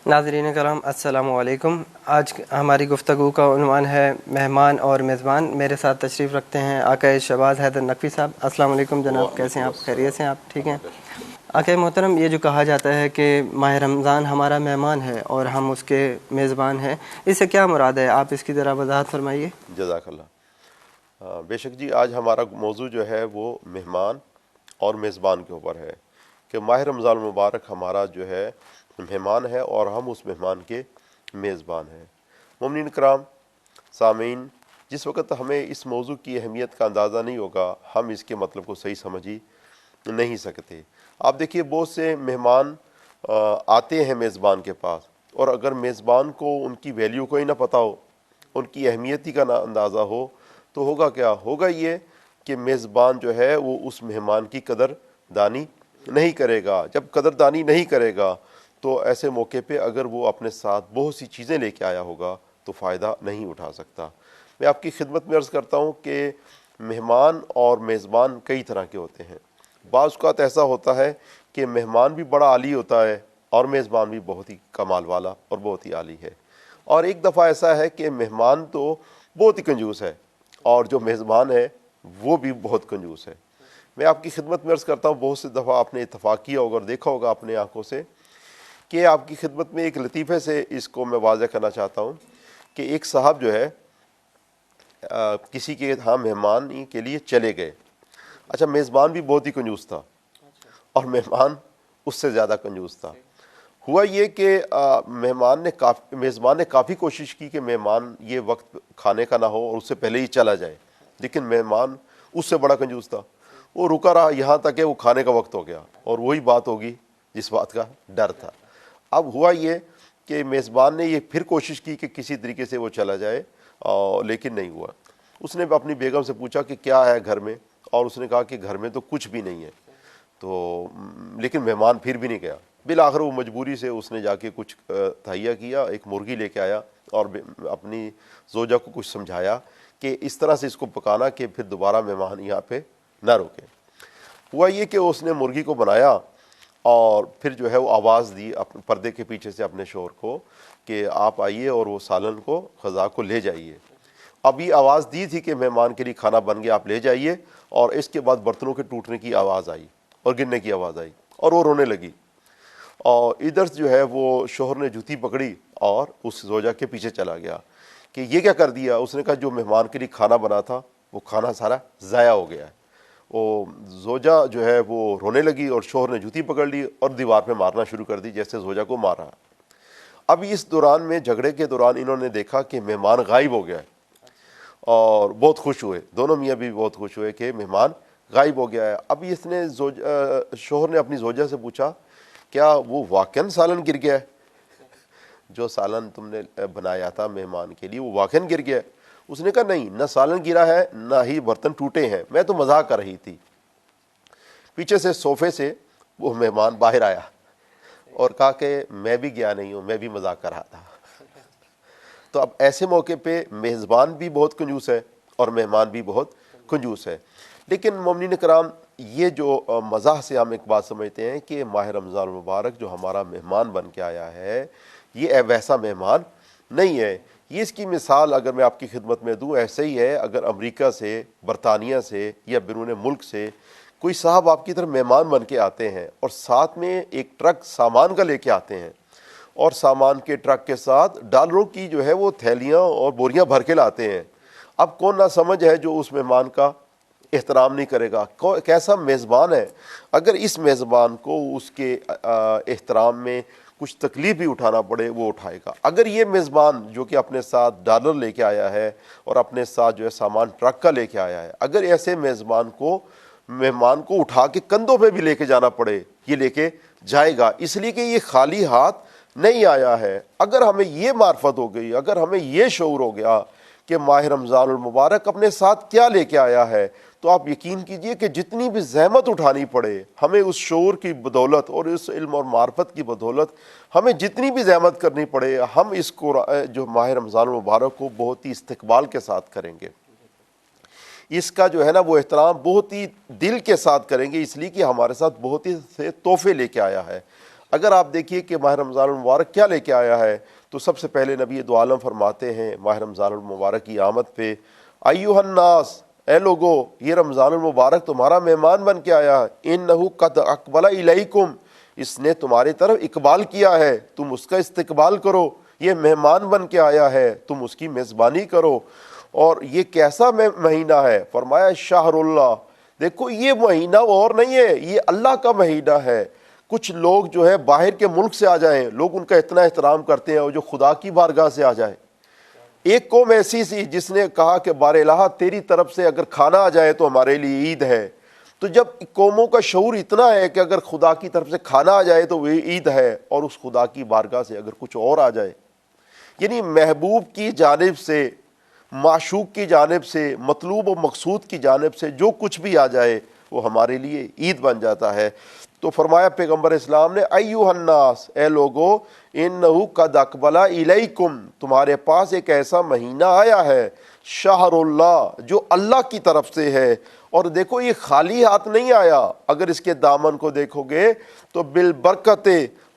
ناظرین کرام السلام علیکم۔ آج ہماری گفتگو کا عنوان ہے مہمان اور میزبان۔ میرے ساتھ تشریف رکھتے ہیں آقا شہباز حیدر نقوی صاحب۔ السلام علیکم جناب، کیسے ہیں آپ؟ خیریت سے ہیں آپ؟ ٹھیک ہیں آقا محترم، یہ جو کہا جاتا ہے کہ ماہ رمضان ہمارا مہمان ہے اور ہم اس کے میزبان ہیں، اس سے کیا مراد ہے؟ آپ اس کی ذرا وضاحت فرمائیے۔ جزاک اللہ۔ بے شک جی، آج ہمارا موضوع جو ہے وہ مہمان اور میزبان کے اوپر ہے کہ ماہ رمضان المبارک ہمارا جو ہے مہمان ہے اور ہم اس مہمان کے میزبان ہیں۔ مومنین کرام، سامعین، جس وقت ہمیں اس موضوع کی اہمیت کا اندازہ نہیں ہوگا، ہم اس کے مطلب کو صحیح سمجھ ہی نہیں سکتے۔ آپ دیکھیے، بہت سے مہمان آتے ہیں میزبان کے پاس، اور اگر میزبان کو ان کی ویلیو کو ہی نہ پتہ ہو، ان کی اہمیت ہی کا نہ اندازہ ہو، تو ہوگا کیا؟ ہوگا یہ کہ میزبان جو ہے وہ اس مہمان کی قدر دانی نہیں کرے گا۔ جب قدر دانی نہیں کرے گا تو ایسے موقع پہ اگر وہ اپنے ساتھ بہت سی چیزیں لے کے آیا ہوگا تو فائدہ نہیں اٹھا سکتا۔ میں آپ کی خدمت میں عرض کرتا ہوں کہ مہمان اور میزبان کئی طرح کے ہوتے ہیں۔ بعض اوقات ایسا ہوتا ہے کہ مہمان بھی بڑا عالی ہوتا ہے اور میزبان بھی بہت ہی کمال والا اور بہت ہی عالی ہے، اور ایک دفعہ ایسا ہے کہ مہمان تو بہت ہی کنجوس ہے اور جو میزبان ہے وہ بھی بہت کنجوس ہے۔ میں آپ کی خدمت میں عرض کرتا ہوں، بہت سی دفعہ آپ نے اتفاق کیا ہوگا اور دیکھا ہوگا اپنے آنکھوں سے کہ آپ کی خدمت میں ایک لطیفے سے اس کو میں واضح کرنا چاہتا ہوں کہ ایک صاحب جو ہے کسی کے ہاں مہمان کے لیے چلے گئے۔ اچھا، میزبان بھی بہت ہی کنجوس تھا اور مہمان اس سے زیادہ کنجوس تھا۔ ہوا یہ کہ میزبان نے کافی کوشش کی کہ مہمان یہ وقت کھانے کا نہ ہو اور اس سے پہلے ہی چلا جائے، لیکن مہمان اس سے بڑا کنجوس تھا۔ وہ رکا رہا یہاں تک کہ وہ کھانے کا وقت ہو گیا، اور وہی بات ہوگی جس بات کا ڈر تھا۔ اب ہوا یہ کہ میزبان نے یہ پھر کوشش کی کہ کسی طریقے سے وہ چلا جائے، لیکن نہیں ہوا۔ اس نے اپنی بیگم سے پوچھا کہ کیا ہے گھر میں، اور اس نے کہا کہ گھر میں تو کچھ بھی نہیں ہے۔ تو لیکن مہمان پھر بھی نہیں گیا۔ بالآخر وہ مجبوری سے اس نے جا کے کچھ تہیا کیا، ایک مرغی لے کے آیا اور اپنی زوجہ کو کچھ سمجھایا کہ اس طرح سے اس کو پکانا کہ پھر دوبارہ مہمان یہاں پہ نہ رکے۔ ہوا یہ کہ اس نے مرغی کو بنایا اور پھر جو ہے وہ آواز دی پردے کے پیچھے سے اپنے شوہر کو کہ آپ آئیے اور وہ سالن کو، غذا کو لے جائیے۔ اب یہ آواز دی تھی کہ مہمان کے لیے کھانا بن گیا، آپ لے جائیے، اور اس کے بعد برتنوں کے ٹوٹنے کی آواز آئی اور گرنے کی آواز آئی اور وہ رونے لگی، اور ادھر جو ہے وہ شوہر نے جوتی پکڑی اور اس زوجہ کے پیچھے چلا گیا کہ یہ کیا کر دیا۔ اس نے کہا جو مہمان کے لیے کھانا بنا تھا وہ کھانا سارا ضائع ہو گیا ہے۔ وہ زوجہ جو ہے وہ رونے لگی اور شوہر نے جوتی پکڑ لی اور دیوار پہ مارنا شروع کر دی جیسے زوجہ کو مارا۔ اب اس دوران میں، جھگڑے کے دوران، انہوں نے دیکھا کہ مہمان غائب ہو گیا ہے اور بہت خوش ہوئے، دونوں میاں بھی بہت خوش ہوئے کہ مہمان غائب ہو گیا ہے۔ اب اس نے شوہر نے اپنی زوجہ سے پوچھا کیا وہ واقعاً سالن گر گیا ہے؟ جو سالن تم نے بنایا تھا مہمان کے لیے وہ واقعاً گر گیا ہے؟ اس نے کہا نہیں، نہ سالن گرا ہے نہ ہی برتن ٹوٹے ہیں، میں تو مذاق کر رہی تھی۔ پیچھے سے صوفے سے وہ مہمان باہر آیا اور کہا کہ میں بھی گیا نہیں ہوں، میں بھی مذاق کر رہا تھا۔ تو اب ایسے موقع پہ میزبان بھی بہت کنجوس ہے اور مہمان بھی بہت کنجوس ہے۔ لیکن مومنین کرام، یہ جو مزاح سے ہم ایک بات سمجھتے ہیں کہ ماہ رمضان المبارک جو ہمارا مہمان بن کے آیا ہے یہ ویسا مہمان نہیں ہے۔ یہ اس کی مثال اگر میں آپ کی خدمت میں دوں، ایسے ہی ہے اگر امریکہ سے، برطانیہ سے یا بیرون ملک سے کوئی صاحب آپ کی طرف مہمان بن کے آتے ہیں اور ساتھ میں ایک ٹرک سامان کا لے کے آتے ہیں، اور سامان کے ٹرک کے ساتھ ڈالروں کی جو ہے وہ تھیلیاں اور بوریاں بھر کے لاتے ہیں۔ اب کون نہ سمجھ ہے جو اس مہمان کا احترام نہیں کرے گا؟ کیسا میزبان ہے؟ اگر اس میزبان کو اس کے احترام میں کچھ تکلیف بھی اٹھانا پڑے وہ اٹھائے گا۔ اگر یہ میزبان جو کہ اپنے ساتھ ڈالر لے کے آیا ہے اور اپنے ساتھ جو ہے سامان ٹرک کا لے کے آیا ہے، اگر ایسے مہمان کو اٹھا کے کندھوں پہ بھی لے کے جانا پڑے، یہ لے کے جائے گا، اس لیے کہ یہ خالی ہاتھ نہیں آیا ہے۔ اگر ہمیں یہ معرفت ہو گئی، اگر ہمیں یہ شعور ہو گیا کہ ماہ رمضان المبارک اپنے ساتھ کیا لے کے آیا ہے، تو آپ یقین کیجئے کہ جتنی بھی زحمت اٹھانی پڑے ہمیں اس شعور کی بدولت اور اس علم اور معرفت کی بدولت، ہمیں جتنی بھی زحمت کرنی پڑے، ہم اس کو جو ماہ رمضان المبارک کو بہت ہی استقبال کے ساتھ کریں گے۔ اس کا جو ہے نا وہ احترام بہت ہی دل کے ساتھ کریں گے، اس لیے کہ ہمارے ساتھ بہت ہی سے تحفے لے کے آیا ہے۔ اگر آپ دیکھیے کہ ماہ رمضان المبارک کیا لے کے آیا ہے، تو سب سے پہلے نبی دو عالم فرماتے ہیں ماہ رمضان المبارک کی آمد پہ، ایھا الناس، اے لوگو، یہ رمضان المبارک تمہارا مہمان بن کے آیا ہے، انہ قد اقبل الیکم، اس نے تمہاری طرف اقبال کیا ہے، تم اس کا استقبال کرو، یہ مہمان بن کے آیا ہے، تم اس کی میزبانی کرو۔ اور یہ کیسا مہینہ ہے؟ فرمایا شہر اللہ، دیکھو یہ مہینہ اور نہیں ہے، یہ اللہ کا مہینہ ہے۔ کچھ لوگ جو ہے باہر کے ملک سے آ جائیں، لوگ ان کا اتنا احترام کرتے ہیں، اور جو خدا کی بارگاہ سے آ جائیں۔ ایک قوم ایسی سی جس نے کہا کہ بار الہ تیری طرف سے اگر کھانا آ جائے تو ہمارے لیے عید ہے۔ تو جب قوموں کا شعور اتنا ہے کہ اگر خدا کی طرف سے کھانا آ جائے تو وہ عید ہے، اور اس خدا کی بارگاہ سے اگر کچھ اور آ جائے، یعنی محبوب کی جانب سے، معشوق کی جانب سے، مطلوب و مقصود کی جانب سے جو کچھ بھی آ جائے وہ ہمارے لیے عید بن جاتا ہے۔ تو فرمایا پیغمبر اسلام نے ایھا الناس، اے لوگو، انہ قد اقبل الیکم، تمہارے پاس ایک ایسا مہینہ آیا ہے، شہر اللہ، جو اللہ کی طرف سے ہے۔ اور دیکھو یہ خالی ہاتھ نہیں آیا، اگر اس کے دامن کو دیکھو گے تو بالبرکت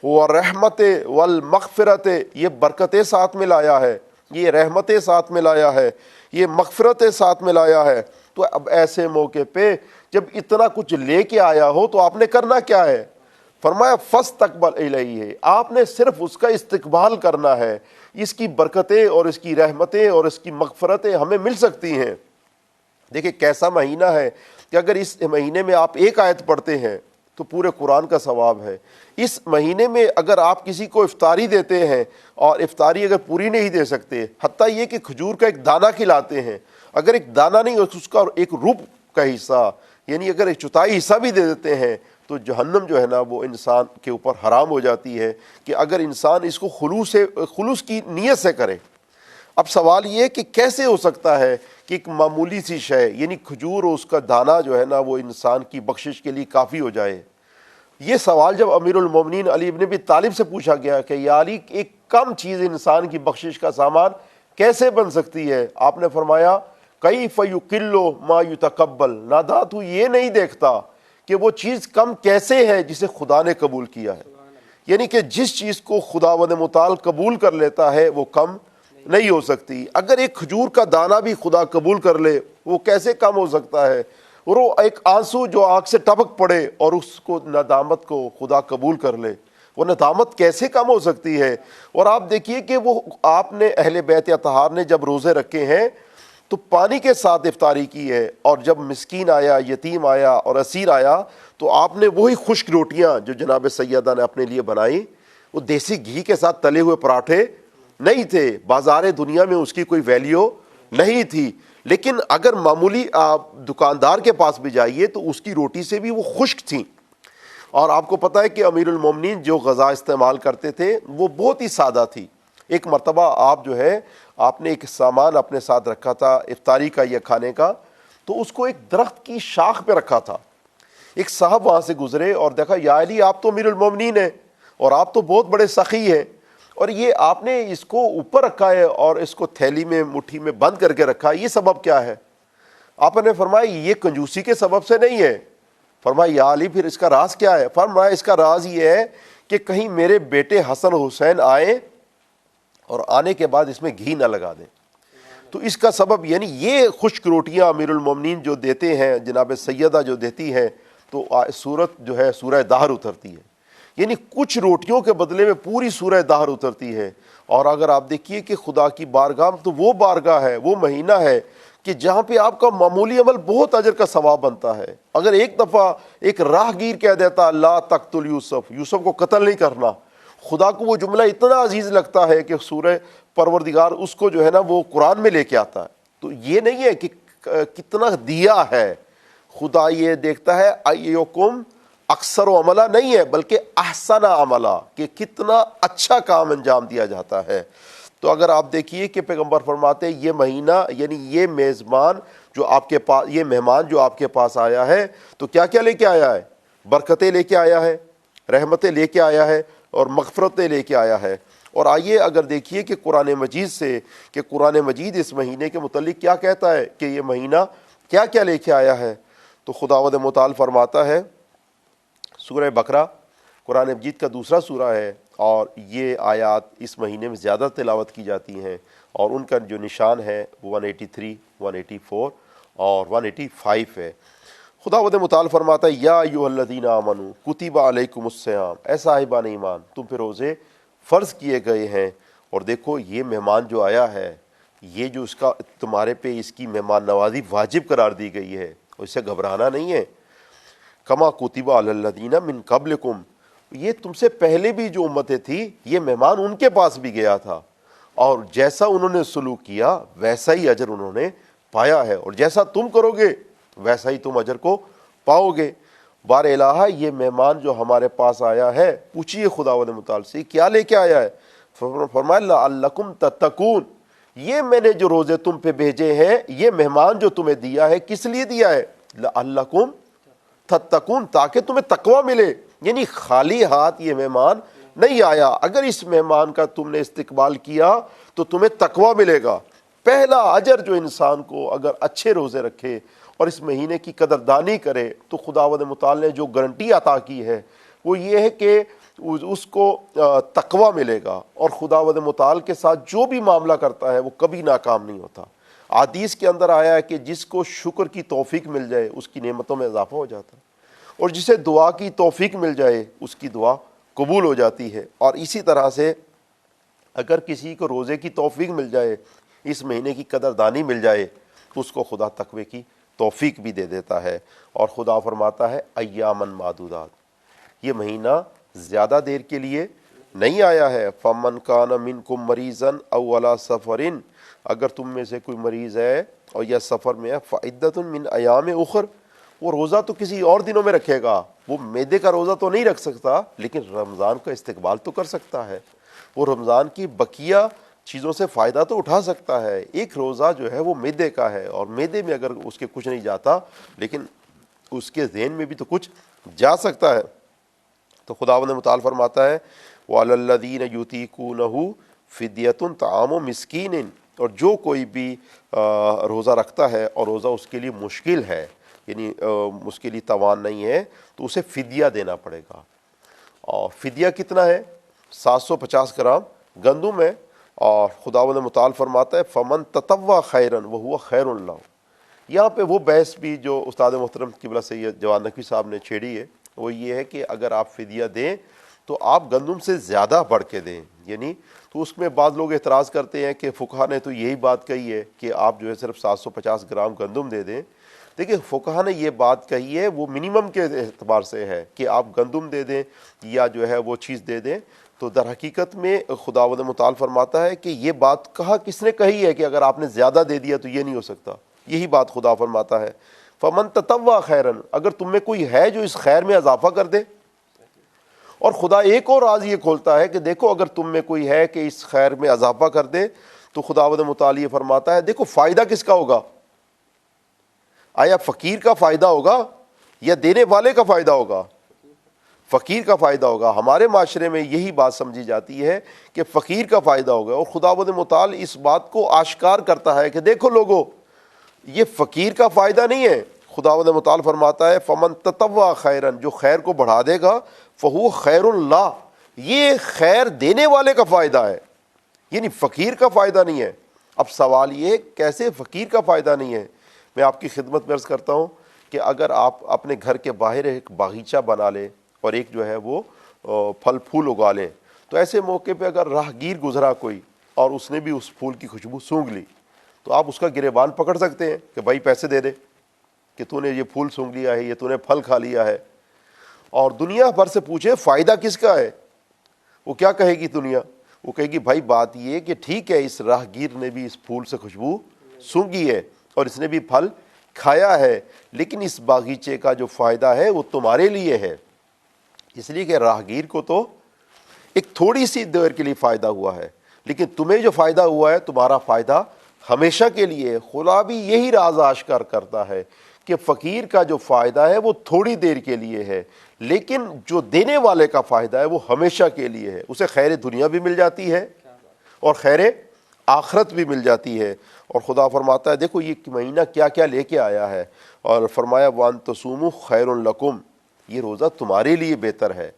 والرحمت والمغفرت، یہ برکتیں ساتھ میں لایا ہے، یہ رحمتیں ساتھ میں لایا ہے، یہ مغفرتیں ساتھ میں لایا ہے۔ تو اب ایسے موقع پہ جب اتنا کچھ لے کے آیا ہو تو آپ نے کرنا کیا ہے؟ فرمایا فاستقبل الیہ، آپ نے صرف اس کا استقبال کرنا ہے۔ اس کی برکتیں اور اس کی رحمتیں اور اس کی مغفرتیں ہمیں مل سکتی ہیں۔ دیکھیں کیسا مہینہ ہے کہ اگر اس مہینے میں آپ ایک آیت پڑھتے ہیں تو پورے قرآن کا ثواب ہے۔ اس مہینے میں اگر آپ کسی کو افطاری دیتے ہیں، اور افطاری اگر پوری نہیں دے سکتے، حتیٰ یہ کہ کھجور کا ایک دانہ کھلاتے ہیں، اگر ایک دانہ نہیں، اس کا ایک ربع کا حصہ، یعنی اگر ایک چوتھائی حصہ بھی دے دیتے ہیں، تو جہنم جو ہے نا وہ انسان کے اوپر حرام ہو جاتی ہے، کہ اگر انسان اس کو خلوص کی نیت سے کرے۔ اب سوال یہ ہے کہ کیسے ہو سکتا ہے کہ ایک معمولی سی شے، یعنی کھجور اور اس کا دانہ جو ہے نا وہ انسان کی بخشش کے لیے کافی ہو جائے؟ یہ سوال جب امیر المومنین علی ابن ابی طالب سے پوچھا گیا کہ یا علی، ایک کم چیز انسان کی بخشش کا سامان کیسے بن سکتی ہے؟ آپ نے فرمایا کیف یقل ما یتقبل، نادا تو یہ نہیں دیکھتا کہ وہ چیز کم کیسے ہے جسے خدا نے قبول کیا ہے، یعنی کہ جس چیز کو خداوند متعال قبول کر لیتا ہے وہ کم نہیں ہو سکتی۔ اگر ایک کھجور کا دانہ بھی خدا قبول کر لے وہ کیسے کم ہو سکتا ہے؟ اور وہ ایک آنسو جو آنکھ سے ٹپک پڑے اور اس کو ندامت کو خدا قبول کر لے، وہ ندامت کیسے کم ہو سکتی ہے؟ اور آپ دیکھیے کہ وہ آپ نے اہل بیت اطہار نے جب روزے رکھے ہیں تو پانی کے ساتھ افطاری کی ہے، اور جب مسکین آیا، یتیم آیا اور اسیر آیا تو آپ نے وہی خشک روٹیاں جو جناب سیدہ نے اپنے لیے بنائی، وہ دیسی گھی کے ساتھ تلے ہوئے پراٹھے نہیں تھے، بازار دنیا میں اس کی کوئی ویلیو نہیں تھی، لیکن اگر معمولی آپ دکاندار کے پاس بھی جائیے تو اس کی روٹی سے بھی وہ خشک تھیں۔ اور آپ کو پتہ ہے کہ امیر المومنین جو غذا استعمال کرتے تھے وہ بہت ہی سادہ تھی۔ ایک مرتبہ آپ جو ہے آپ نے ایک سامان اپنے ساتھ رکھا تھا افطاری کا یا کھانے کا، تو اس کو ایک درخت کی شاخ پہ رکھا تھا۔ ایک صاحب وہاں سے گزرے اور دیکھا یا علی آپ تو امیر المومنین ہیں اور آپ تو بہت بڑے سخی ہیں، اور یہ آپ نے اس کو اوپر رکھا ہے اور اس کو تھیلی میں مٹھی میں بند کر کے رکھا ہے، یہ سبب کیا ہے؟ آپ نے فرمایا یہ کنجوسی کے سبب سے نہیں ہے۔ فرمایا یا علی پھر اس کا راز کیا ہے؟ فرمایا اس کا راز یہ ہے کہ کہیں میرے بیٹے حسن حسین آئیں اور آنے کے بعد اس میں گھی نہ لگا دیں، تو اس کا سبب، یعنی یہ خشک روٹیاں امیر المومنین جو دیتے ہیں، جناب سیدہ جو دیتی ہیں، تو سورت جو ہے سورہ دہر اترتی ہے، یعنی کچھ روٹیوں کے بدلے میں پوری سورہ دہر اترتی ہے۔ اور اگر آپ دیکھیے کہ خدا کی بارگاہ تو وہ بارگاہ ہے، وہ مہینہ ہے کہ جہاں پہ آپ کا معمولی عمل بہت اجر کا ثواب بنتا ہے۔ اگر ایک دفعہ ایک راہ گیر کہہ دیتا لا تقتل یوسف، یوسف کو قتل نہیں کرنا، خدا کو وہ جملہ اتنا عزیز لگتا ہے کہ سورہ پروردگار اس کو جو ہے نا وہ قرآن میں لے کے آتا ہے۔ تو یہ نہیں ہے کہ کتنا دیا ہے، خدا یہ دیکھتا ہے ایوکم اکثر و عملہ نہیں ہے، بلکہ احسن عملہ، کہ کتنا اچھا کام انجام دیا جاتا ہے۔ تو اگر آپ دیکھیے کہ پیغمبر فرماتے ہیں یہ مہینہ، یعنی یہ میزبان جو آپ کے پاس، یہ مہمان جو آپ کے پاس آیا ہے تو کیا کیا لے کے آیا ہے؟ برکتیں لے کے آیا ہے، رحمتیں لے کے آیا ہے، اور مغفرتیں لے کے آیا ہے۔ اور آئیے اگر دیکھیے کہ قرآن مجید سے، کہ قرآن مجید اس مہینے کے متعلق کیا کہتا ہے کہ یہ مہینہ کیا کیا لے کے آیا ہے۔ تو خداوند متعال فرماتا ہے سورہ بقرہ، قرآن مجید کا دوسرا سورہ ہے، اور یہ آیات اس مہینے میں زیادہ تلاوت کی جاتی ہیں، اور ان کا جو نشان ہے وہ 183، 184 اور 185 ہے۔ خداوند متعال فرماتا ہے یا ایھا الذین آمنوا کتب علیکم الصیام، اے صاحبان ایمان تم پہ روزے فرض کیے گئے ہیں۔ اور دیکھو یہ مہمان جو آیا ہے، یہ جو اس کا تمہارے پہ اس کی مہمان نوازی واجب قرار دی گئی ہے، اور اس سے گھبرانا نہیں ہے۔ کما کتب علی الذین من قبلکم، یہ تم سے پہلے بھی جو امتیں تھیں یہ مہمان ان کے پاس بھی گیا تھا، اور جیسا انہوں نے سلوک کیا ویسا ہی اجر انہوں نے پایا ہے، اور جیسا تم کرو گے ویسا ہی تم اجر کو پاؤ گے۔ بار الہ یہ مہمان جو ہمارے پاس آیا ہے، پوچھیے خداوند متعال سے کیا لے کے آیا ہے؟ فرمایا لعلکم تتقون، یہ میں نے جو روزے تم پہ بھیجے ہیں، یہ مہمان جو تمہیں دیا ہے کس لیے دیا ہے؟ لعلکم تتقون، تاکہ تمہیں تقوی ملے۔ یعنی خالی ہاتھ یہ مہمان نہیں آیا، اگر اس مہمان کا تم نے استقبال کیا تو تمہیں تقوی ملے گا۔ پہلا اجر جو انسان کو اگر اچھے روزے رکھے اور اس مہینے کی قدردانی کرے تو خداوند متعال نے جو گارنٹی عطا کی ہے وہ یہ ہے کہ اس کو تقوی ملے گا، اور خداوند متعال کے ساتھ جو بھی معاملہ کرتا ہے وہ کبھی ناکام نہیں ہوتا۔ حدیث کے اندر آیا ہے کہ جس کو شکر کی توفیق مل جائے اس کی نعمتوں میں اضافہ ہو جاتا ہے، اور جسے دعا کی توفیق مل جائے اس کی دعا قبول ہو جاتی ہے۔ اور اسی طرح سے اگر کسی کو روزے کی توفیق مل جائے، اس مہینے کی قدردانی مل جائے، تو اس کو خدا تقوی کی توفیق بھی دے دیتا ہے۔ اور خدا فرماتا ہے ایامن معدودات، یہ مہینہ زیادہ دیر کے لیے نہیں آیا ہے۔ فمن کان منکم مریضا او علی سفر، اگر تم میں سے کوئی مریض ہے اور یا سفر میں ہے، فعدۃ من ایام اخر، وہ روزہ تو کسی اور دنوں میں رکھے گا، وہ معدے کا روزہ تو نہیں رکھ سکتا لیکن رمضان کا استقبال تو کر سکتا ہے، وہ رمضان کی بقیہ چیزوں سے فائدہ تو اٹھا سکتا ہے۔ ایک روزہ جو ہے وہ معدے کا ہے، اور معدے میں اگر اس کے کچھ نہیں جاتا لیکن اس کے ذہن میں بھی تو کچھ جا سکتا ہے۔ تو خداوند متعال فرماتا ہے وَعَلَى الَّذِينَ يُطِيقُونَهُ فِدْيَةٌ طَعَامُ مِسْكِينٍ، اور جو کوئی بھی روزہ رکھتا ہے اور روزہ اس کے لیے مشکل ہے، یعنی اس کے لیے توان نہیں ہے، تو اسے فدیہ دینا پڑے گا۔ اور فدیہ کتنا ہے؟ 750 گرام گندم ہے۔ اور خداوند متعال فرماتا ہے فمن تطوع خیرا وہو خیر لہ، یہاں پہ وہ بحث بھی جو استاد محترم قبلہ سید جواد نقوی صاحب نے چھیڑی ہے، وہ یہ ہے کہ اگر آپ فدیہ دیں تو آپ گندم سے زیادہ بڑھ کے دیں، یعنی تو اس میں بعض لوگ اعتراض کرتے ہیں کہ فقہا نے تو یہی بات کہی ہے کہ آپ جو ہے صرف 750 گرام گندم دے دیں۔ دیکھیں فقہا نے یہ بات کہی ہے وہ منیمم کے اعتبار سے ہے کہ آپ گندم دے دیں یا جو ہے وہ چیز دے دیں، تو در حقیقت میں خداوند متعال فرماتا ہے کہ یہ بات کہا کس نے کہی ہے کہ اگر آپ نے زیادہ دے دیا تو یہ نہیں ہو سکتا، یہی بات خدا فرماتا ہے فمن تطوع خیرا، اگر تم میں کوئی ہے جو اس خیر میں اضافہ کر دے۔ اور خدا ایک اور راز یہ کھولتا ہے کہ دیکھو اگر تم میں کوئی ہے کہ اس خیر میں اضافہ کر دے، تو خداوند متعال یہ فرماتا ہے دیکھو فائدہ کس کا ہوگا؟ آیا فقیر کا فائدہ ہوگا یا دینے والے کا فائدہ ہوگا؟ فقیر کا فائدہ ہوگا۔ ہمارے معاشرے میں یہی بات سمجھی جاتی ہے کہ فقیر کا فائدہ ہوگا، اور خداوند متعال اس بات کو آشکار کرتا ہے کہ دیکھو لوگو یہ فقیر کا فائدہ نہیں ہے۔ خداوند متعال فرماتا ہے فمن تطوع خیرا، جو خیر کو بڑھا دے گا، فہو خیر لہ، یہ خیر دینے والے کا فائدہ ہے، یعنی فقیر کا فائدہ نہیں ہے۔ اب سوال یہ کیسے فقیر کا فائدہ نہیں ہے؟ میں آپ کی خدمت میں عرض کرتا ہوں کہ اگر آپ اپنے گھر کے باہر ایک باغیچہ بنا لیں اور ایک جو ہے وہ پھل پھول اگا لیں، تو ایسے موقع پہ اگر راہگیر گزرا کوئی اور اس نے بھی اس پھول کی خوشبو سونگھ لی، تو آپ اس کا گریبان پکڑ سکتے ہیں کہ بھائی پیسے دے دے کہ تو نے یہ پھول سونگھ لیا ہے، یہ تو نے پھل کھا لیا ہے۔ اور دنیا بھر سے پوچھے فائدہ کس کا ہے، وہ کیا کہے گی دنیا؟ وہ کہے گی بھائی بات یہ کہ ٹھیک ہے اس راہگیر نے بھی اس پھول سے خوشبو سونگھی ہے اور اس نے بھی پھل کھایا ہے، لیکن اس باغیچے کا جو فائدہ ہے وہ تمہارے لیے ہے، اس لیے کہ راہگیر کو تو ایک تھوڑی سی دیر کے لیے فائدہ ہوا ہے، لیکن تمہیں جو فائدہ ہوا ہے تمہارا فائدہ ہمیشہ کے لیے ہے۔ خدا بھی یہی راز آشکار کرتا ہے کہ فقیر کا جو فائدہ ہے وہ تھوڑی دیر کے لیے ہے، لیکن جو دینے والے کا فائدہ ہے وہ ہمیشہ کے لیے ہے، اسے خیر دنیا بھی مل جاتی ہے اور خیر آخرت بھی مل جاتی ہے۔ اور خدا فرماتا ہے دیکھو یہ مہینہ کیا کیا لے کے آیا ہے، اور فرمایا وَأَن تَصُومُوا خَيْرٌ لَكُمْ، یہ روزہ تمہارے لیے بہتر ہے۔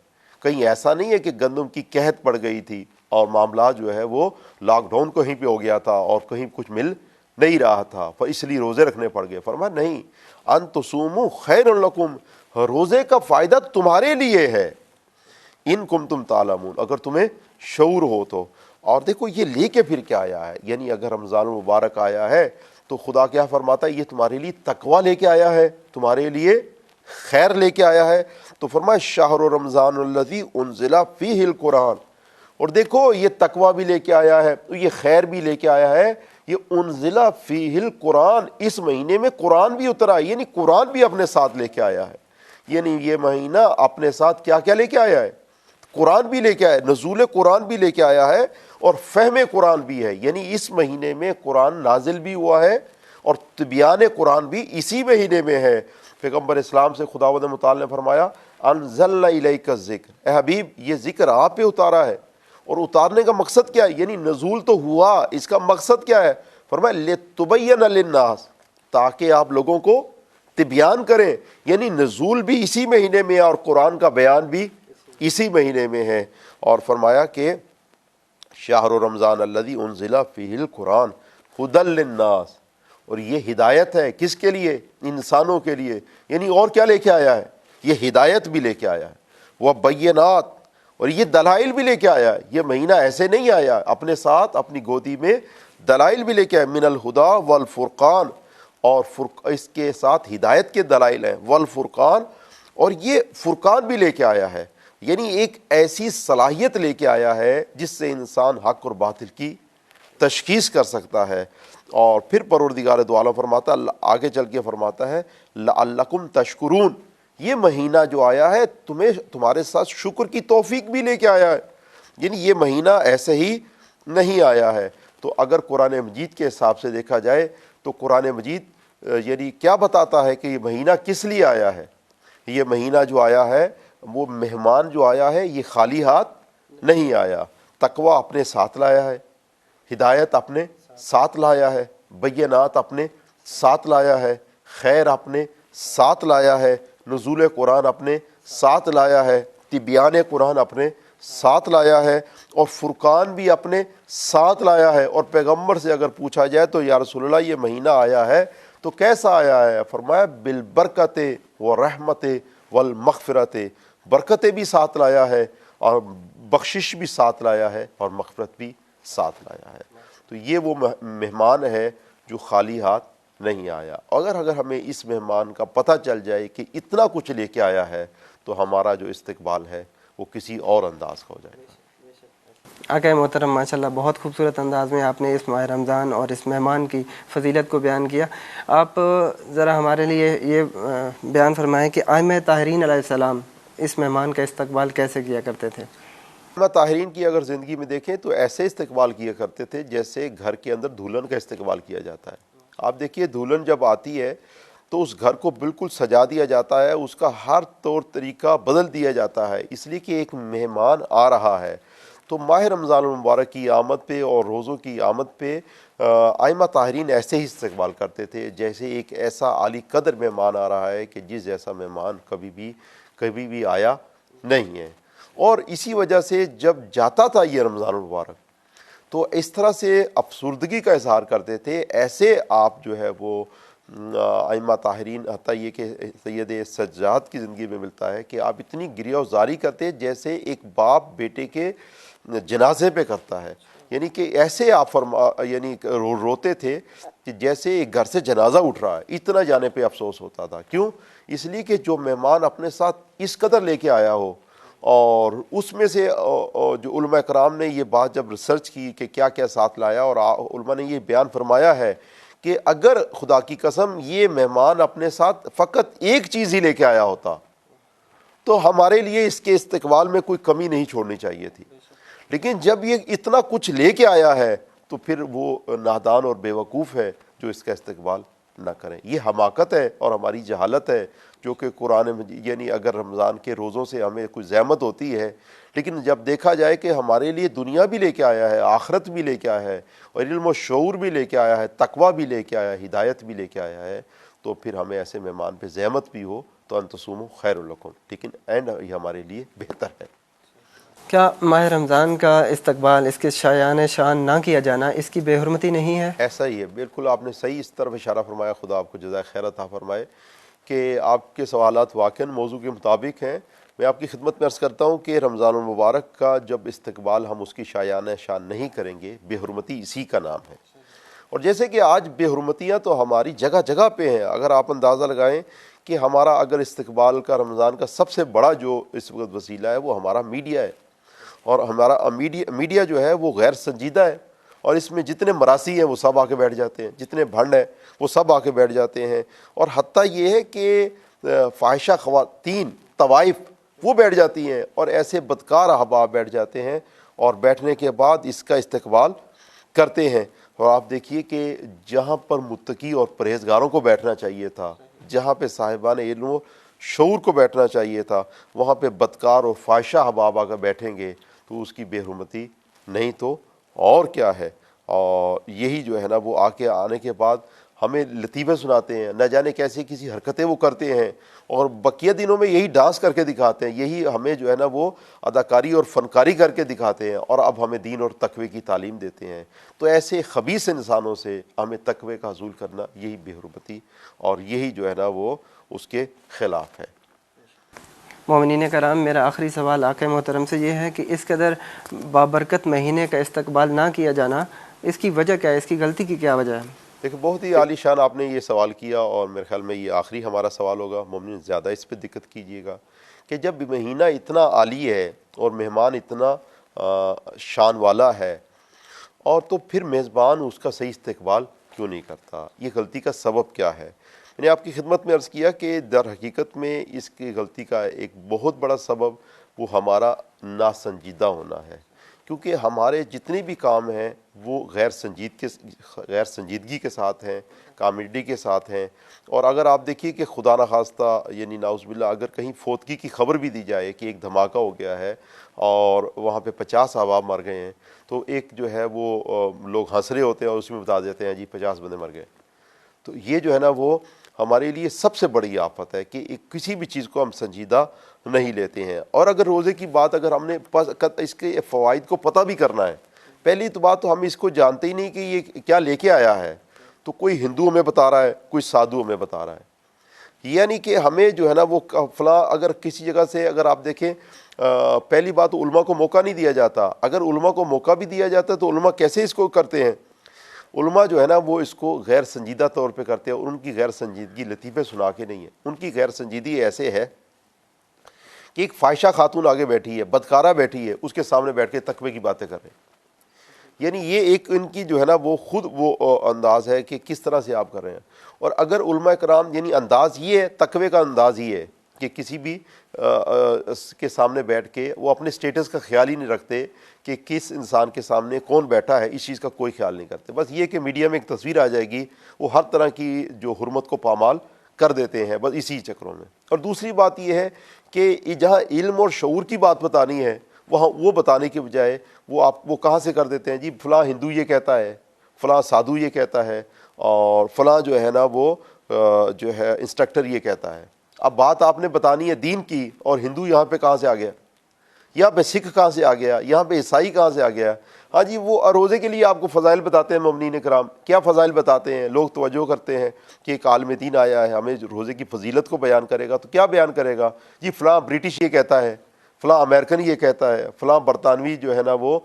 کہیں ایسا نہیں ہے کہ گندم کی قحط پڑ گئی تھی اور معاملات جو ہے وہ لاک ڈاؤن کہیں پہ ہو گیا تھا اور کہیں کچھ مل نہیں رہا تھا اس لیے روزے رکھنے پڑ گئے. فرمایا نہیں، ان تصوموا خیر لکم، روزے کا فائدہ تمہارے لیے ہے، ان کم تم تعلمون، اگر تمہیں شعور ہو تو. اور دیکھو یہ لے کے پھر کیا آیا ہے، یعنی اگر رمضان المبارک آیا ہے تو خدا کیا فرماتا ہے، یہ تمہارے لیے تقوی لے کے آیا ہے، تمہارے لیے خیر لے کے آیا ہے. تو فرمایا شہر رمضان الذی انزل فیہ القرآن، اور دیکھو یہ تقوی بھی لے کے آیا ہے، یہ خیر بھی لے کے آیا ہے. یہ انزل فیہ القرآن، اس مہینے میں قرآن بھی اترا، یعنی قرآن بھی اپنے ساتھ لے کے آیا ہے. یعنی یہ مہینہ اپنے ساتھ کیا کیا لے کے آیا ہے، قرآن بھی لے کے آیا، نزول قرآن بھی لے کے آیا ہے اور فہم قرآن بھی ہے. یعنی اس مہینے میں قرآن نازل بھی ہوا ہے اور تبیان قرآن بھی اسی مہینے میں ہے. پیغمبر اسلام سے خداوند متعال نے فرمایا انزلنا الیک الذکر، اے حبیب یہ ذکر آپ پہ اتارا ہے. اور اتارنے کا مقصد کیا ہے، یعنی نزول تو ہوا، اس کا مقصد کیا ہے، فرمایا لتبین للناس، تاکہ آپ لوگوں کو تبیان کریں. یعنی نزول بھی اسی مہینے میں اور قرآن کا بیان بھی اسی مہینے میں ہے. اور فرمایا کہ شہر رمضان الذی انزل فیہ القرآن ھدی للناس، اور یہ ہدایت ہے کس کے لیے، انسانوں کے لیے. یعنی اور کیا لے کے آیا ہے، یہ ہدایت بھی لے کے آیا ہے، وہ بینات، اور یہ دلائل بھی لے کے آیا ہے. یہ مہینہ ایسے نہیں آیا، اپنے ساتھ اپنی گودی میں دلائل بھی لے کے آیا، من الہدی والفرقان، اور اس کے ساتھ ہدایت کے دلائل ہیں، والفرقان، اور یہ فرقان بھی لے کے آیا ہے. یعنی ایک ایسی صلاحیت لے کے آیا ہے جس سے انسان حق اور باطل کی تشخیص کر سکتا ہے. اور پھر پروردگار دو عالم فرماتا ہے، آگے چل کے فرماتا ہے لعلکم تشکرون، یہ مہینہ جو آیا ہے تمہارے ساتھ شکر کی توفیق بھی لے کے آیا ہے. یعنی یہ مہینہ ایسے ہی نہیں آیا ہے. تو اگر قرآن مجید کے حساب سے دیکھا جائے تو قرآن مجید یعنی کیا بتاتا ہے کہ یہ مہینہ کس لیے آیا ہے. یہ مہینہ جو آیا ہے، وہ مہمان جو آیا ہے یہ خالی ہاتھ نہیں آیا، تقوی اپنے ساتھ لایا ہے، ہدایت اپنے ساتھ لایا ہے، بینات اپنے ساتھ لایا ہے، خیر اپنے ساتھ لایا ہے، نزول قرآن اپنے ساتھ لایا ہے، تبیان قرآن اپنے ساتھ لایا ہے، اور فرقان بھی اپنے ساتھ لایا ہے. اور پیغمبر سے اگر پوچھا جائے تو یا رسول اللہ یہ مہینہ آیا ہے تو کیسا آیا ہے، فرمایا بالبرکت والرحمت والمغفرت، برکتیں بھی ساتھ لایا ہے اور بخشش بھی ساتھ لایا ہے اور مغفرت بھی ساتھ لایا ہے. تو یہ وہ مہمان ہے جو خالی ہاتھ نہیں آیا. اگر ہمیں اس مہمان کا پتہ چل جائے کہ اتنا کچھ لے کے آیا ہے تو ہمارا جو استقبال ہے وہ کسی اور انداز کا ہو جائے گا. آقا محترم ماشاءاللہ بہت خوبصورت انداز میں آپ نے اس ماہ رمضان اور اس مہمان کی فضیلت کو بیان کیا. آپ ذرا ہمارے لیے یہ بیان فرمائیں کہ ائمہ طاہرین علیہ السلام اس مہمان کا استقبال کیسے کیا کرتے تھے. ائمہ طاہرین کی اگر زندگی میں دیکھیں تو ایسے استقبال کیا کرتے تھے جیسے گھر کے اندر دلہن کا استقبال کیا جاتا ہے. آپ دیکھیے دلہن جب آتی ہے تو اس گھر کو بالکل سجا دیا جاتا ہے، اس کا ہر طور طریقہ بدل دیا جاتا ہے، اس لیے کہ ایک مہمان آ رہا ہے. تو ماہ رمضان المبارک کی آمد پہ اور روزوں کی آمد پہ ائمہ طاہرین ایسے ہی استقبال کرتے تھے جیسے ایک ایسا عالی قدر مہمان آ رہا ہے کہ جس جیسا مہمان کبھی بھی آیا نہیں ہے. اور اسی وجہ سے جب جاتا تھا یہ رمضان المبارک تو اس طرح سے افسردگی کا اظہار کرتے تھے. ایسے آپ جو ہے وہ ائمہ طاہرین، حتیٰ یہ کہ سید سجاد کی زندگی میں ملتا ہے کہ آپ اتنی گریہ و زاری کرتے جیسے ایک باپ بیٹے کے جنازے پہ کرتا ہے. یعنی کہ ایسے آپ یعنی روتے تھے کہ جیسے ایک گھر سے جنازہ اٹھ رہا ہے، اتنا جانے پہ افسوس ہوتا تھا. کیوں؟ اس لیے کہ جو مہمان اپنے ساتھ اس قدر لے کے آیا ہو. اور اس میں سے جو علماء کرام نے یہ بات جب ریسرچ کی کہ کیا کیا ساتھ لایا، اور علماء نے یہ بیان فرمایا ہے کہ اگر خدا کی قسم یہ مہمان اپنے ساتھ فقط ایک چیز ہی لے کے آیا ہوتا تو ہمارے لیے اس کے استقبال میں کوئی کمی نہیں چھوڑنی چاہیے تھی. لیکن جب یہ اتنا کچھ لے کے آیا ہے تو پھر وہ نادان اور بے وقوف ہے جو اس کا استقبال نہ کریں. یہ حماقت ہے اور ہماری جہالت ہے جو کہ قرآن یعنی اگر رمضان کے روزوں سے ہمیں کوئی زحمت ہوتی ہے، لیکن جب دیکھا جائے کہ ہمارے لیے دنیا بھی لے کے آیا ہے، آخرت بھی لے کے آیا ہے، اور علم و شعور بھی لے کے آیا ہے، تقوی بھی لے کے آیا ہے، ہدایت بھی لے کے آیا ہے، تو پھر ہمیں ایسے مہمان پہ زحمت بھی ہو تو ان تصوموا خیر لکم، لیکن اینڈ یہ ہمارے لیے بہتر ہے. کیا ماہ رمضان کا استقبال، اس کے شایان شان نہ کیا جانا اس کی بے حرمتی نہیں ہے؟ ایسا ہی ہے، بالکل آپ نے صحیح اس طرف اشارہ فرمایا، خدا آپ کو جزائے خیر عطا فرمائے کہ آپ کے سوالات واقعاً موضوع کے مطابق ہیں۔ میں آپ کی خدمت میں عرض کرتا ہوں کہ رمضان المبارک کا جب استقبال ہم اس کی شایان شان نہیں کریں گے، بے حرمتی اسی کا نام ہے۔ اور جیسے کہ آج بے حرمتیاں تو ہماری جگہ جگہ پہ ہیں، اگر آپ اندازہ لگائیں کہ ہمارا اگر استقبال کا رمضان کا سب سے بڑا جو اس وقت وسیلہ ہے وہ ہمارا میڈیا ہے، اور ہمارا میڈیا جو ہے وہ غیر سنجیدہ ہے، اور اس میں جتنے مراسی ہیں وہ سب آ کے بیٹھ جاتے ہیں، جتنے بھنڈ ہیں وہ سب آ کے بیٹھ جاتے ہیں، اور حتیٰ یہ ہے کہ فاحشہ خواتین طوائف وہ بیٹھ جاتی ہیں، اور ایسے بدکار احباب بیٹھ جاتے ہیں، اور بیٹھنے کے بعد اس کا استقبال کرتے ہیں۔ اور آپ دیکھیے کہ جہاں پر متقی اور پرہیزگاروں کو بیٹھنا چاہیے تھا، جہاں پہ صاحبان علم و شعور کو بیٹھنا چاہیے تھا، وہاں پہ بدکار اور فاحشہ احباب آ کر بیٹھیں گے تو اس کی بے حرمتی نہیں تو اور کیا ہے۔ اور یہی جو ہے نا وہ آنے کے بعد ہمیں لطیفے سناتے ہیں، نہ جانے کیسے کسی حرکتیں وہ کرتے ہیں، اور بقیہ دنوں میں یہی ڈانس کر کے دکھاتے ہیں، یہی ہمیں جو ہے نا وہ اداکاری اور فنکاری کر کے دکھاتے ہیں، اور اب ہمیں دین اور تقوی کی تعلیم دیتے ہیں۔ تو ایسے خبیث انسانوں سے ہمیں تقوی کا حصول کرنا یہی بے حرمتی اور یہی جو ہے نا وہ اس کے خلاف ہے۔ مومنین کرام، میرا آخری سوال آقا محترم سے یہ ہے کہ اس قدر بابرکت مہینے کا استقبال نہ کیا جانا، اس کی وجہ کیا ہے؟ اس کی غلطی کی کیا وجہ ہے؟ دیکھیں، بہت ہی عالی شان آپ نے یہ سوال کیا، اور میرے خیال میں یہ آخری ہمارا سوال ہوگا، مومنین زیادہ اس پہ دقت کیجیے گا کہ جب مہینہ اتنا عالی ہے اور مہمان اتنا شان والا ہے، اور تو پھر میزبان اس کا صحیح استقبال کیوں نہیں کرتا؟ یہ غلطی کا سبب کیا ہے؟ میں نے آپ کی خدمت میں عرض کیا کہ در حقیقت میں اس کی غلطی کا ایک بہت بڑا سبب وہ ہمارا ناسنجیدہ ہونا ہے، کیونکہ ہمارے جتنے بھی کام ہیں وہ غیر سنجیدگی کے ساتھ ہیں، کامیڈی کے ساتھ ہیں۔ اور اگر آپ دیکھیے کہ خدا نخواستہ یعنی نعوذ باللہ اگر کہیں فوتگی کی خبر بھی دی جائے کہ ایک دھماکہ ہو گیا ہے اور وہاں پہ 50 احباب مر گئے ہیں، تو ایک جو ہے وہ لوگ ہنس رہے ہوتے ہیں اور اس میں بتا دیتے ہیں جی 50 بندے مر گئے۔ تو یہ جو ہے نا وہ ہمارے لیے سب سے بڑی آفت ہے کہ کسی بھی چیز کو ہم سنجیدہ نہیں لیتے ہیں۔ اور اگر روزے کی بات اگر ہم نے اس کے فوائد کو پتہ بھی کرنا ہے، پہلی تو بات تو ہم اس کو جانتے ہی نہیں کہ یہ کیا لے کے آیا ہے، تو کوئی ہندو ہمیں بتا رہا ہے، کوئی سادھو ہمیں بتا رہا ہے، یعنی کہ ہمیں جو ہے نا وہ فلاں اگر کسی جگہ سے اگر آپ دیکھیں، پہلی بات تو علماء کو موقع نہیں دیا جاتا۔ اگر علماء کو موقع بھی دیا جاتا تو علماء کیسے اس کو کرتے ہیں؟ علماء جو ہے نا وہ اس کو غیر سنجیدہ طور پہ کرتے ہیں، اور ان کی غیر سنجیدگی لطیفے سنا کے نہیں ہے، ان کی غیر سنجیدگی ایسے ہے کہ ایک فاحشہ خاتون آگے بیٹھی ہے، بدکارہ بیٹھی ہے، اس کے سامنے بیٹھ کے تقوی کی باتیں کر رہے ہیں۔ یعنی یہ ایک ان کی جو ہے نا وہ خود وہ انداز ہے کہ کس طرح سے آپ کر رہے ہیں۔ اور اگر علماء کرام یعنی انداز یہ ہے، تقوی کا انداز یہ ہے کہ کسی بھی کے سامنے بیٹھ کے وہ اپنے سٹیٹس کا خیال ہی نہیں رکھتے کہ کس انسان کے سامنے کون بیٹھا ہے، اس چیز کا کوئی خیال نہیں کرتے۔ بس یہ کہ میڈیا میں ایک تصویر آ جائے گی، وہ ہر طرح کی جو حرمت کو پامال کر دیتے ہیں بس اسی چکروں میں۔ اور دوسری بات یہ ہے کہ جہاں علم اور شعور کی بات بتانی ہے، وہاں وہ بتانے کے بجائے وہ کہاں سے کر دیتے ہیں جی فلاں ہندو یہ کہتا ہے، فلاں سادھو یہ کہتا ہے، اور فلاں جو ہے نا وہ جو ہے انسٹرکٹر یہ کہتا ہے۔ اب بات آپ نے بتانی ہے دین کی، اور ہندو یہاں پہ کہاں سے آ گیا، یہاں پہ سکھ کہاں سے آ گیا، یہاں پہ عیسائی کہاں سے آ گیا؟ ہاں جی، وہ روزے کے لیے آپ کو فضائل بتاتے ہیں مومنین کرام، کیا فضائل بتاتے ہیں؟ لوگ توجہ کرتے ہیں کہ ایک عالم دین آیا ہے ہمیں روزے کی فضیلت کو بیان کرے گا، تو کیا بیان کرے گا؟ جی فلاں برٹش یہ کہتا ہے، فلاں امریکن یہ کہتا ہے، فلاں برطانوی جو ہے نا وہ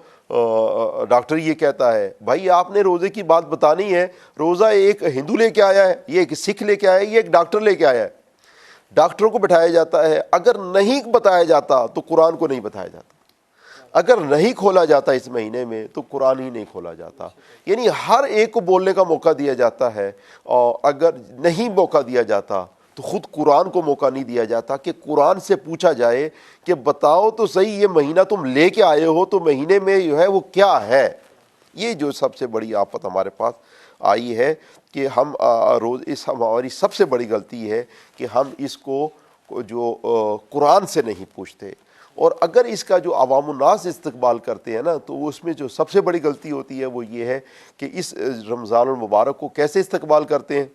ڈاکٹر یہ کہتا ہے۔ بھائی آپ نے روزے کی بات بتانی ہے، روزہ ایک ہندو لے کے آیا ہے، یہ ایک سکھ لے کے آیا ہے، یہ ایک ڈاکٹر لے کے آیا ہے۔ ڈاکٹروں کو بٹھایا جاتا ہے، اگر نہیں بتایا جاتا تو قرآن کو نہیں بتایا جاتا، اگر نہیں کھولا جاتا اس مہینے میں تو قرآن ہی نہیں کھولا جاتا۔ یعنی ہر ایک کو بولنے کا موقع دیا جاتا ہے، اور اگر نہیں موقع دیا جاتا تو خود قرآن کو موقع نہیں دیا جاتا کہ قرآن سے پوچھا جائے کہ بتاؤ تو صحیح یہ مہینہ تم لے کے آئے ہو تو مہینے میں جو ہے وہ کیا ہے۔ یہ جو سب سے بڑی آفت ہمارے پاس آئی ہے کہ ہم ہماری سب سے بڑی غلطی ہے کہ ہم اس کو جو قرآن سے نہیں پوچھتے۔ اور اگر اس کا جو عوام الناس استقبال کرتے ہیں نا، تو اس میں جو سب سے بڑی غلطی ہوتی ہے وہ یہ ہے کہ اس رمضان المبارک کو کیسے استقبال کرتے ہیں؟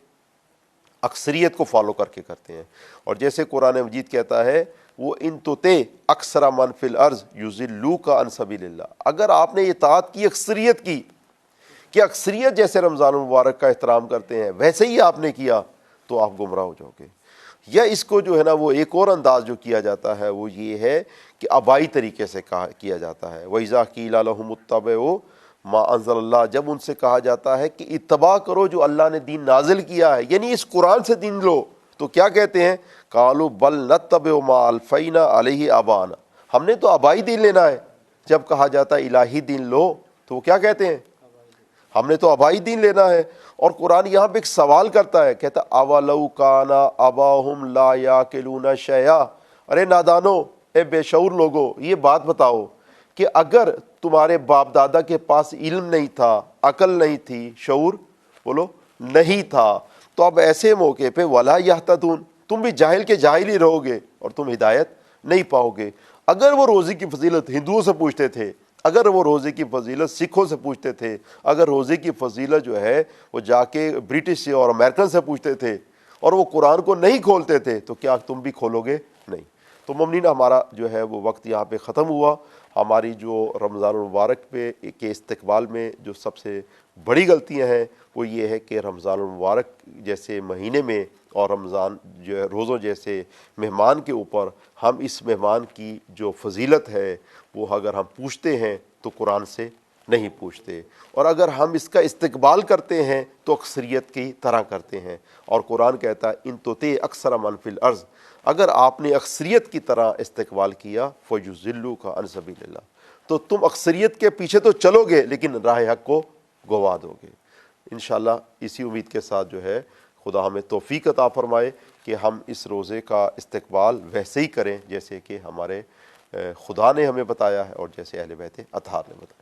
اکثریت کو فالو کر کے کرتے ہیں. اور جیسے قرآن مجید کہتا ہے وہ ان تُطِع اکثر من فی الارض یضلوک عن سبیل اللہ، اگر آپ نے اطاعت کی اکثریت کی کہ اکثریت جیسے رمضان المبارک کا احترام کرتے ہیں ویسے ہی آپ نے کیا تو آپ گمراہ ہو جاؤ گے. یا اس کو جو ہے نا وہ ایک اور انداز جو کیا جاتا ہے وہ یہ ہے کہ آبائی طریقے سے کیا جاتا ہے. وَإِذَا قِيلَ لَهُمُ اتَّبِعُوا مَا أَنزَلَ اللَّهُ، جب ان سے کہا جاتا ہے کہ اتباع کرو جو اللہ نے دین نازل کیا ہے، یعنی اس قرآن سے دین لو، تو کیا کہتے ہیں؟ قَالُوا بَلْ نَتَّبِعُ مَا أَلْفَيْنَا عَلَيْهِ آبَاءَنَا، ہم نے تو آبائی دین لینا ہے. جب کہا جاتا ہے الہی دین لو تو وہ کیا کہتے ہیں؟ ہم نے تو آبائی دین لینا ہے. اور قرآن یہاں پہ ایک سوال کرتا ہے، کہتا اَوَلَوْ كَانَ آبَاؤُهُمْ لَا يَعْقِلُونَ شَيْئًا، ارے نادانو، اے بے شعور لوگو، یہ بات بتاؤ کہ اگر تمہارے باپ دادا کے پاس علم نہیں تھا، عقل نہیں تھی، شعور بولو نہیں تھا، تو اب ایسے موقع پہ وَلَا يَهْتَدُونَ، تم بھی جاہل کے جاہل ہی رہو گے اور تم ہدایت نہیں پاؤ گے. اگر وہ روزے کی فضیلت ہندوؤں سے پوچھتے تھے، اگر وہ روزے کی فضیلت سکھوں سے پوچھتے تھے، اگر روزے کی فضیلت جو ہے وہ جا کے برٹش سے اور امریکن سے پوچھتے تھے اور وہ قرآن کو نہیں کھولتے تھے، تو کیا تم بھی کھولو گے؟ نہیں. تو ممنین ہمارا جو ہے وہ وقت یہاں پہ ختم ہوا. ہماری جو رمضان المبارک پہ کے استقبال میں جو سب سے بڑی غلطیاں ہیں وہ یہ ہے کہ رمضان المبارک جیسے مہینے میں اور رمضان جو ہے روزوں جیسے مہمان کے اوپر ہم اس مہمان کی جو فضیلت ہے وہ اگر ہم پوچھتے ہیں تو قرآن سے نہیں پوچھتے، اور اگر ہم اس کا استقبال کرتے ہیں تو اکثریت کی طرح کرتے ہیں. اور قرآن کہتا ہے ان تُطِع اکثر من فی الارض، اگر آپ نے اکثریت کی طرح استقبال کیا فَيُضِلُّوكَ عَنْ سَبِيلِ اللَّهِ، تو تم اکثریت کے پیچھے تو چلو گے لیکن راہ حق کو گوا دو گے. انشاءاللہ اسی امید کے ساتھ جو ہے خدا ہمیں توفیق عطا فرمائے کہ ہم اس روزے کا استقبال ویسے ہی کریں جیسے کہ ہمارے خدا نے ہمیں بتایا ہے اور جیسے اہل بیت اطہار نے بتایا.